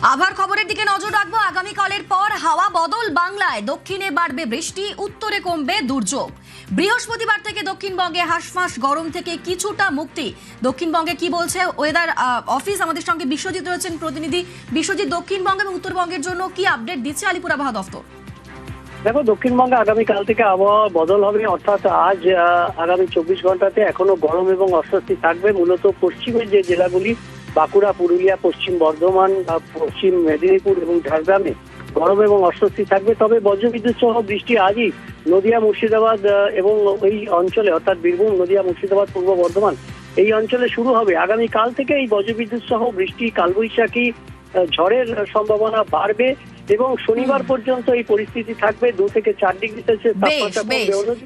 আবার খবরের দিকে নজর রাখবো। আগামীকালের পর হাওয়া বদল বাংলায়। দক্ষিণে বাড়বে বৃষ্টি, উত্তরে কমবে দুর্যোগ। বৃহস্পতিবার থেকে দক্ষিণবঙ্গে হাঁসফাঁস গরম থেকে কিছুটা মুক্তি। দক্ষিণবঙ্গে কি বলছে ওয়েদার অফিস? আমাদের সঙ্গে বিশ্বজিৎ রয়েছেন প্রতিনিধি। বিশ্বজিৎ, দক্ষিণবঙ্গ এবং উত্তরবঙ্গের জন্য কি আপডেট দিচ্ছে আলিপুর আবহাওয়া দফতর? দেখো, দক্ষিণবঙ্গে আগামীকাল থেকে আবহাওয়া বদল হবে, অর্থাৎ আজ আগামী 24 ঘন্টাতে এখনো গরম এবং অস্বস্তি থাকবে। মূলত পশ্চিমের যে জেলাগুলি বাঁকুড়া, পুরুলিয়া, পশ্চিম বর্ধমান, পশ্চিম মেদিনীপুর এবং ঝাড়গ্রামে গরম এবং অস্বস্তি থাকবে। তবে বজ্রবিদ্যুৎ সহ বৃষ্টি আজই নদিয়া, মুর্শিদাবাদ এবং এই অঞ্চলে, অর্থাৎ বীরভূম, নদিয়া, মুর্শিদাবাদ, পূর্ব বর্ধমান এই অঞ্চলে শুরু হবে। আগামীকাল থেকে এই বজ্রবিদ্যুৎ সহ বৃষ্টি, কালবৈশাখী, ঝড়ের সম্ভাবনা বাড়বে এবং শনিবার পর্যন্ত এই পরিস্থিতি থাকবে। 2 থেকে 4 ডিগ্রি সেলসিয়াস তাপমাত্রা কমবে।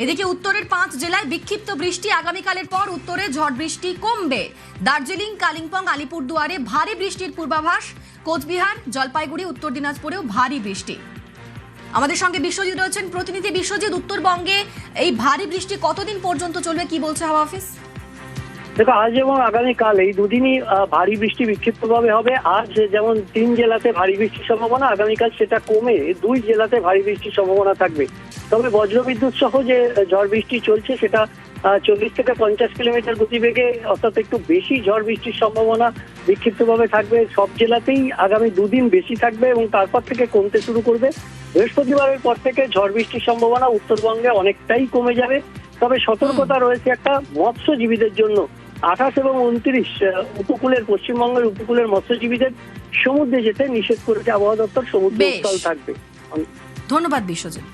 এদিকে উত্তরের 5 জেলায় বিক্ষিপ্ত বৃষ্টি। আগামীকালের পর উত্তরে ঝড় বৃষ্টি কমবে। দার্জিলিং, কালিম্পং, আলিপুরদুয়ারে ভারী বৃষ্টির পূর্বাভাস। কোচবিহার, জলপাইগুড়ি, উত্তর দিনাজপুরেও ভারী বৃষ্টি। আমাদের সঙ্গে বিশ্বজিৎ রয়েছেন প্রতিনিধি। বিশ্বজিৎ, উত্তরবঙ্গে এই ভারী বৃষ্টি কতদিন পর্যন্ত চলবে, কি বলছে হাওয়া অফিস? দেখো, আজ এবং আগামীকাল এই দুদিনই ভারী বৃষ্টি বিক্ষিপ্তভাবে হবে। আজ যেমন 3 জেলাতে ভারী বৃষ্টির সম্ভাবনা, আগামীকাল সেটা কমে 2 জেলাতে ভারী বৃষ্টির সম্ভাবনা থাকবে। তবে বজ্রবিদ্যুৎ সহ যে ঝড় বৃষ্টি চলছে সেটা 40 থেকে 50 কিলোমিটার গতিবেগে, অর্থাৎ একটু বেশি ঝড় বৃষ্টির সম্ভাবনা বিক্ষিপ্তভাবে থাকবে। সব জেলাতেই আগামী 2 দিন বেশি থাকবে এবং তারপর থেকে কমতে শুরু করবে। বৃহস্পতিবারের পর থেকে ঝড় বৃষ্টির সম্ভাবনা উত্তরবঙ্গে অনেকটাই কমে যাবে। তবে সতর্কতা রয়েছে একটা মৎস্যজীবীদের জন্য। 28 এবং 29 উপকূলের, পশ্চিমবঙ্গের উপকূলের মৎস্যজীবীদের সমুদ্রে যেতে নিষেধ করেছে আবহাওয়া দপ্তর। সমুদ্র উত্তাল থাকবে। ধন্যবাদ বিশ্বজিৎ।